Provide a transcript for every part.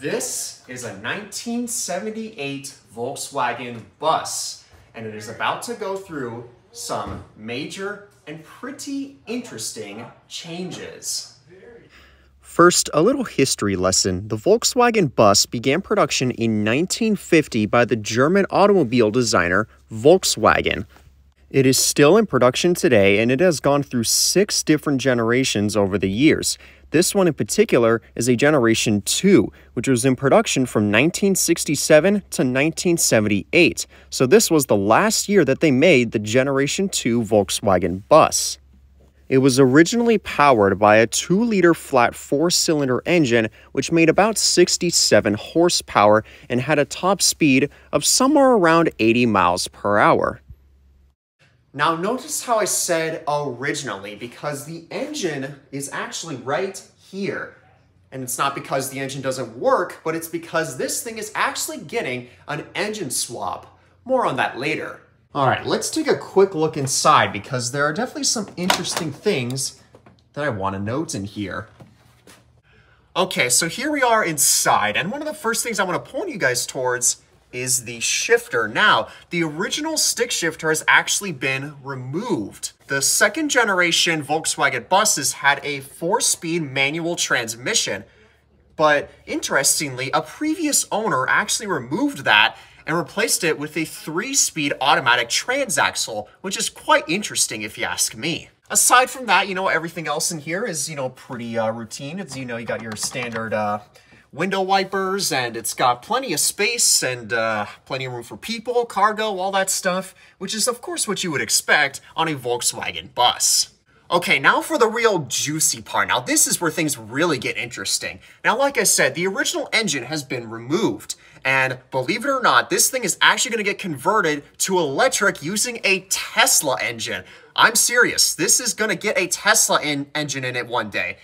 This is a 1978 Volkswagen bus, and it is about to go through some major and pretty interesting changes. First, a little history lesson. The Volkswagen bus began production in 1950 by the German automobile designer Volkswagen. It is still in production today, and it has gone through 6 different generations over the years. This one in particular is a Generation 2, which was in production from 1967 to 1978. So this was the last year that they made the Generation 2 Volkswagen bus. It was originally powered by a 2-liter flat 4-cylinder engine, which made about 67 horsepower and had a top speed of somewhere around 80 miles per hour. Now notice how I said originally, because the engine is actually right here. And it's not because the engine doesn't work, but it's because this thing is actually getting an engine swap. More on that later. All right, let's take a quick look inside, because there are definitely some interesting things that I want to note in here. Okay, so here we are inside, and one of the first things I want to point you guys towards is the shifter. Now, the original stick shifter has actually been removed. The second generation Volkswagen buses had a 4-speed manual transmission, but interestingly, a previous owner actually removed that and replaced it with a 3-speed automatic transaxle, which is quite interesting if you ask me. Aside from that, everything else in here is, pretty routine. It's, you got your standard window wipers, and it's got plenty of space and plenty of room for people, cargo, all that stuff, which is of course what you would expect on a Volkswagen bus. Okay, now for the real juicy part. Now this is where things really get interesting. Now, like I said, the original engine has been removed, and believe it or not, this thing is actually going to get converted to electric using a Tesla engine. I'm serious, this is going to get a Tesla engine in it one day.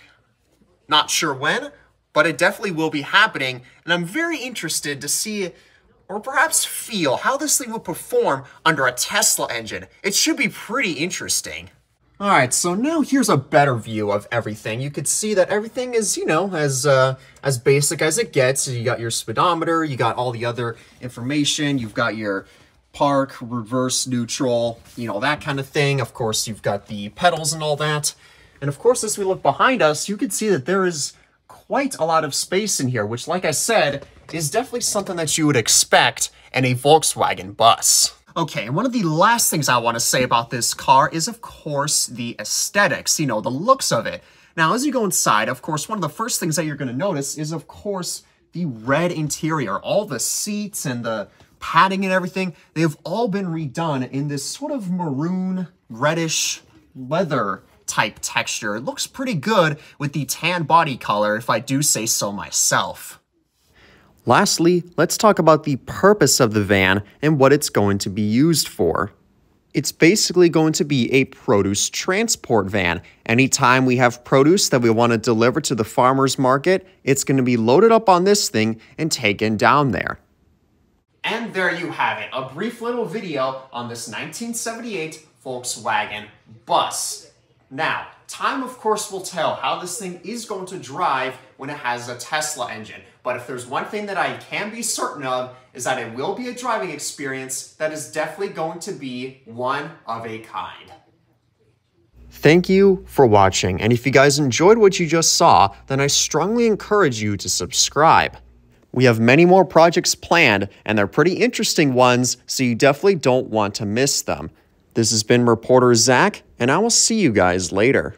Not sure when, but it definitely will be happening, and I'm very interested to see, or perhaps feel, how this thing will perform under a Tesla engine. It should be pretty interesting. All right, so now here's a better view of everything. You could see that everything is, as basic as it gets. So you got your speedometer, you got all the other information, you've got your park, reverse, neutral, that kind of thing. Of course, you've got the pedals and all that. And of course, as we look behind us, you can see that there is quite a lot of space in here, which, like I said, is definitely something that you would expect in a Volkswagen bus. Okay, and one of the last things I want to say about this car is, of course, the aesthetics, the looks of it. Now, as you go inside, of course, one of the first things that you're going to notice is, of course, the red interior. All the seats and the padding and everything, they've all been redone in this sort of maroon, reddish leather type texture. It looks pretty good with the tan body color, if I do say so myself. Lastly, let's talk about the purpose of the van and what it's going to be used for. It's basically going to be a produce transport van. Anytime we have produce that we want to deliver to the farmer's market, it's going to be loaded up on this thing and taken down there. And there you have it, a brief little video on this 1978 Volkswagen bus. Now, time of course will tell how this thing is going to drive when it has a Tesla engine. But if there's one thing that I can be certain of, is that it will be a driving experience that is definitely going to be one of a kind. Thank you for watching, and if you guys enjoyed what you just saw, then I strongly encourage you to subscribe. We have many more projects planned, and they're pretty interesting ones, so you definitely don't want to miss them. This has been reporter Zack, and I will see you guys later.